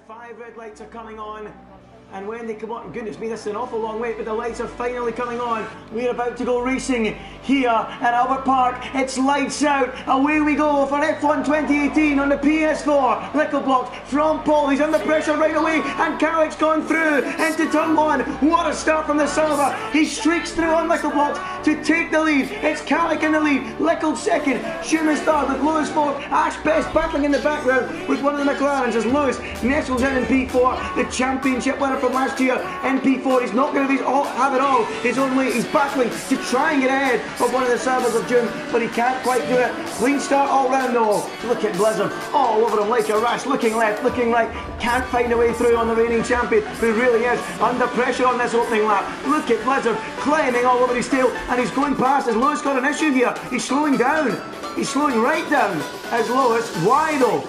5 red lights are coming on, and when they come on, goodness me, this is an awful long wait, but the lights are finally coming on. We're about to go racing here at Albert Park. It's lights out. Away we go for F1 2018 on the PS4. Little blocks from Paul. He's under pressure right away, and Carrick's gone through into turn 1. What a start from the Silver. He streaks through on Little blocks to take the lead. It's Carrick in the lead. Little second. Schumann third with Lewis fourth. Ash Best battling in the background with one of the McLarens as Lewis nestles in P4. The championship winner from last year in P4. He's not going to have it all his own way. He's battling to try and get ahead of one of the Silvers of June, but he can't quite do it. Clean start all round though. Look at Blizzard all over him like a rash, looking left, looking right. Can't find a way through on the reigning champion, who really is under pressure on this opening lap. Look at Blizzard climbing all over his tail, and he's going past. Has Lewis got an issue here? He's slowing down. He's slowing right down as Lewis. Why though?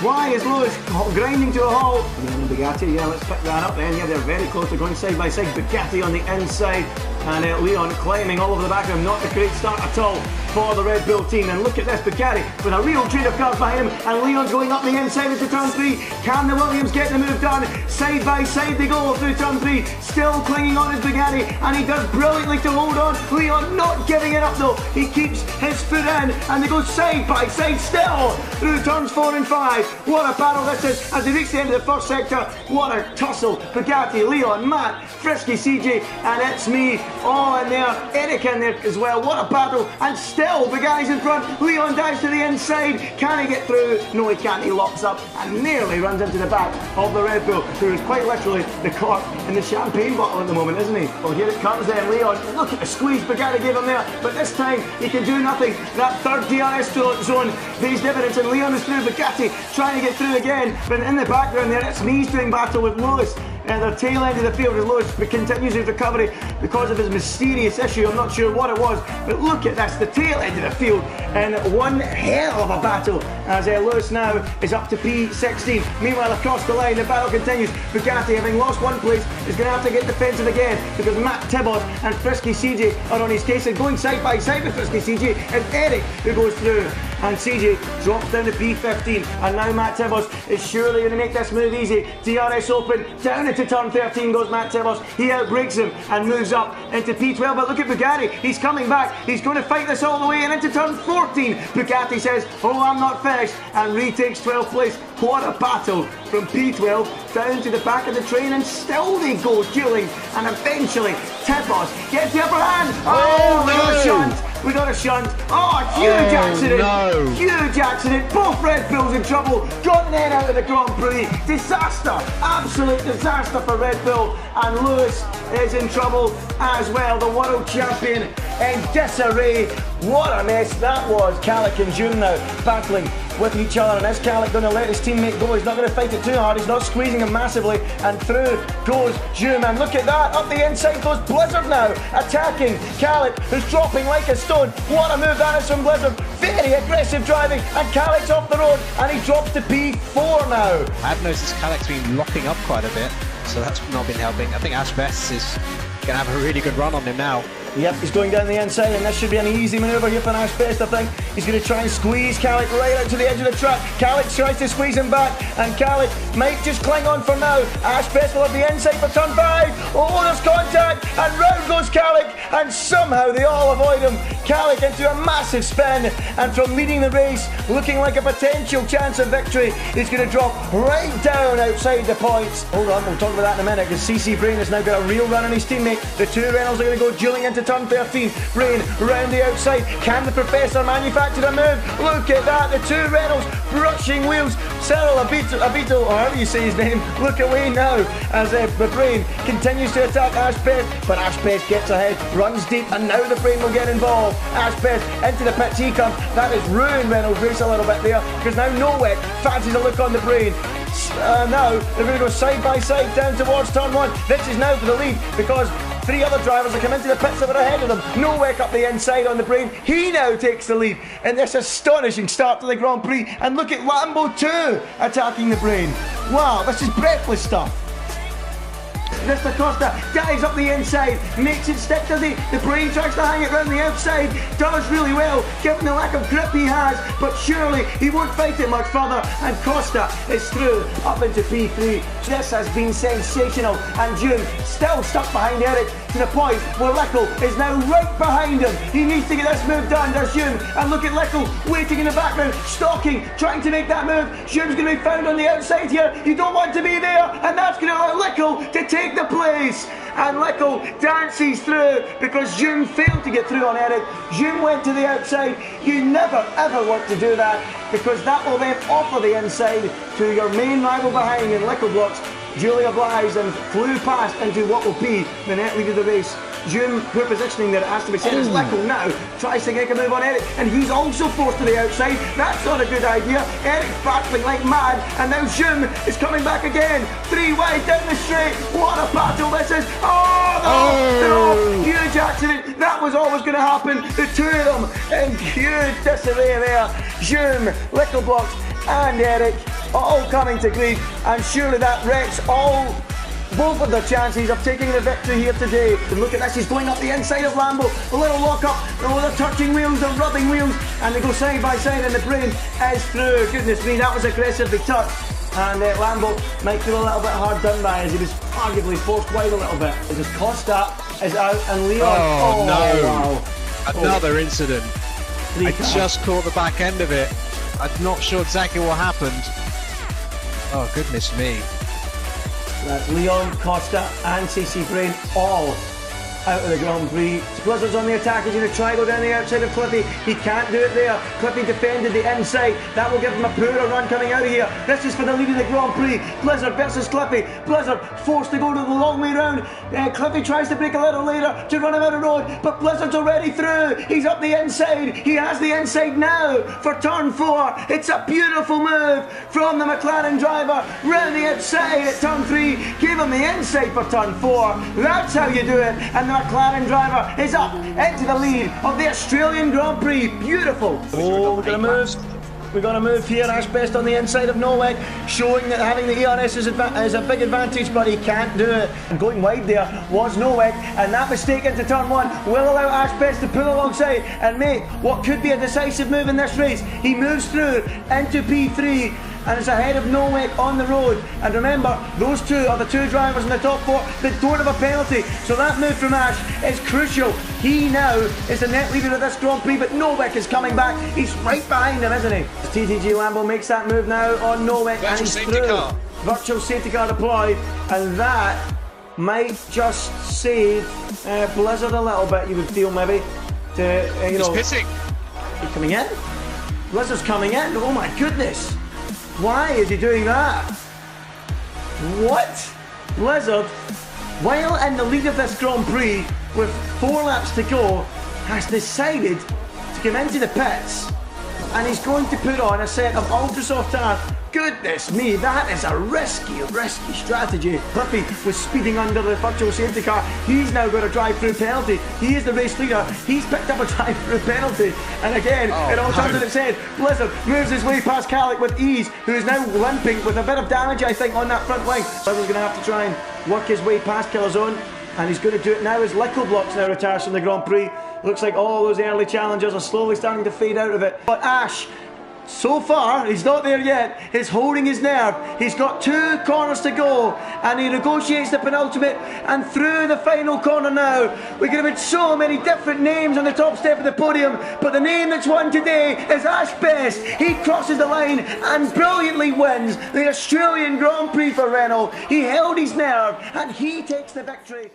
Why is Lewis grinding to a halt? And Bugatti, yeah, let's pick that up then. Yeah, they're very close to going side by side. Bugatti on the inside, and Leon climbing all over the back of him. Not a great start at all for the Red Bull team. And look at this, Bugatti with a real train of cars behind him, and Leon's going up the inside into turn 3. Can the Williams get the move done? Side by side they go through turn 3, still clinging on his Bugatti, and he does brilliantly to hold on. Leon not giving it up though. He keeps his foot in, and they go side by side still through turns 4 and 5. What a battle this is as they reach the end of the first sector. What a tussle. Bugatti, Leon, Matt, Frisky, CJ, and it's me all in there. Eric in there as well. What a battle. And still Bugatti's in front. Leon dives to the inside. Can he get through? No, he can't. He locks up and nearly runs into the back of the Red Bull, who is quite literally the cork in the champagne bottle at the moment, isn't he? Well, here it comes then. Leon, look at the squeeze Bugatti gave him there, but this time he can do nothing. That third DRS zone pays dividends, and Leon is through. Bugatti trying to get through again, but in the background there, it's Mees doing battle with Lewis at the tail end of the field as Lewis continues his recovery because of his mysterious issue. I'm not sure what it was, but look at this, the tail end of the field, and one hell of a battle as Lewis now is up to P16. Meanwhile, across the line, the battle continues. Bugatti, having lost one place, is going to have to get defensive again because Matt Tibbles and Frisky CJ are on his case, and going side by side with Frisky CJ is Eric, who goes through, and CJ drops down to P15, and now Matt Tibbles is surely going to make this move easy. DRS open, down into turn 13 goes Matt Tibbles. He outbreaks him and moves up into P12, but look at Bugatti, he's coming back, he's going to fight this all the way and into turn 14. Bugatti says, oh, I'm not finished, and retakes 12th place. What a battle from P12 down to the back of the train, and still they go dueling, and eventually Tibbles gets the upper hand. Oh, no. We got a shunt. Oh, huge accident. No. Huge accident. Both Red Bulls in trouble. Got then out of the Grand Prix. Disaster. Absolute disaster for Red Bull. And Lewis is in trouble as well. The world champion in disarray. What a mess that was. Carrick and June now battling with each other, and is Carrick going to let his teammate go? He's not going to fight it too hard. He's not squeezing him massively, and through goes June, and look at that, up the inside goes Blizzard now, attacking Carrick, who's dropping like a stone. What a move that is from Blizzard. Very aggressive driving, and Carrick's off the road, and he drops to P4 now. I've noticed Carrick's been locking up quite a bit, so that's not been helping. I think Ash Best is going to have a really good run on him now. Yep, he's going down the inside, and this should be an easy manoeuvre here for Ash Best, I think. He's going to try and squeeze Carrick right out to the edge of the track. Carrick tries to squeeze him back, and Carrick might just cling on for now. Ash Best will have the inside for turn 5. Oh, there's contact, and round goes Carrick, and somehow they all avoid him. Carrick into a massive spin, and from leading the race, looking like a potential chance of victory, he's going to drop right down outside the points. Hold on, we'll talk about that in a minute, because CC Brain has now got a real run on his teammate. The two Reynolds are going to go dueling into turn 13. Brain round the outside. Can the Professor manufacture a move? Look at that, the two Reynolds brushing wheels. Cyril Abito, or however you say his name, look away now as the Brain continues to attack Ash Best, but Ash Best gets ahead, runs deep, and now the Brain will get involved. Ash Best into the pits he comes. That has ruined Reynolds' race a little bit there, because now Nowek fancies a look on the Brain. Now they're going to go side by side down towards turn 1. This is now for the lead, because 3 other drivers have come into the pits that are ahead of them. Nowek up the inside on the Brain. He now takes the lead in this astonishing start to the Grand Prix. And look at Lambo 2 attacking the Brain. Wow, this is breathless stuff. Mr. Costa dives up the inside, makes it stick to the Prix, tries to hang it round the outside, does really well, given the lack of grip he has, but surely he won't fight it much further, and Costa is through up into P3. This has been sensational, and June still stuck behind Eric to the point where Leckel is now right behind him. He needs to get this move done, does June, and look at Leckel waiting in the background, stalking, trying to make that move. June's going to be found on the outside here. You don't want to be there, and that's going to allow Leckel to take the place. And Leckel dances through because June failed to get through on Eric. June went to the outside. You never ever want to do that because that will then offer the inside to your main rival behind in Leckel blocks. Julia Blythe and flew past into what will be the net lead of the race. June, poor positioning there, it has to be said, as Leckel now tries to make a move on Eric, and he's also forced to the outside. That's not a good idea. Eric's battling like mad, and now June is coming back again. 3 wide down the straight. What a battle this is. Oh, huge accident. That was always going to happen. The two of them in huge disarray there. June, Leckel blocks, and Eric all coming to grief, and surely that wrecks both of their chances of taking the victory here today. And look at this, he's going up the inside of Lambo, a little lock up, they're touching wheels, they're rubbing wheels, and they go side by side, and the brain is through. Goodness me, that was aggressively touched, and Lambo might feel a little bit hard done by as he was arguably forced wide a little bit. As Costa is out, and Leon, oh no, wow. Another incident. I just caught the back end of it. I'm not sure exactly what happened. Oh goodness me. That's Leon, Costa and CC Brain all out of the Grand Prix. Blizzard's on the attack. He's going to try to go down the outside of Cliffy. He can't do it there. Cliffy defended the inside. That will give him a poorer run coming out of here. This is for the lead of the Grand Prix. Blizzard versus Cliffy. Blizzard forced to go to the long way round. Cliffy tries to break a little later to run him out of road, but Blizzard's already through. He's up the inside. He has the inside now for turn 4. It's a beautiful move from the McLaren driver round the outside at turn 3. Give him the inside for turn 4. That's how you do it. And the McLaren driver is up into the lead of the Australian Grand Prix. Beautiful. Oh, we're going to move. We're going to move here. Ashbest on the inside of Nowak, showing that having the ERS is a big advantage, but he can't do it. And going wide there was Nowak, and that mistake into turn 1 will allow Ashbest to pull alongside and make what could be a decisive move in this race. He moves through into P3 and is ahead of Nowak on the road. And remember, those two are the two drivers in the top 4 that don't have a penalty. So that move from Ash is crucial. He now is the net leader of this Grand Prix, but Nowak is coming back. He's right behind him, isn't he? TTG Lambo makes that move now on Nowak, and he's through. Virtual safety car deployed, and that might just save Blizzard a little bit, you would feel, maybe. He's pissing. He's coming in? Blizzard's coming in? Oh my goodness. Why is he doing that? What? Blizzard, while in the lead of this Grand Prix with 4 laps to go, has decided to come into the pits, and he's going to put on a set of ultra soft tire. Goodness me, that is a risky strategy. Cliffy was speeding under the virtual safety car. He's now got a drive-through penalty. He is the race leader. He's picked up a drive-through penalty. And again, it all turns on its head. Blizzard moves his way past Calic with ease, who is now limping with a bit of damage, I think, on that front wing. Blizzard's going to have to try and work his way past Killerzone, and he's going to do it now as Leckel blocks now retires from the Grand Prix. Looks like all those early challengers are slowly starting to fade out of it. But Ash, so far, he's not there yet. He's holding his nerve. He's got 2 corners to go, and he negotiates the penultimate and through the final corner now. We could have had so many different names on the top step of the podium, but the name that's won today is Ashbest. He crosses the line and brilliantly wins the Australian Grand Prix for Renault. He held his nerve and he takes the victory.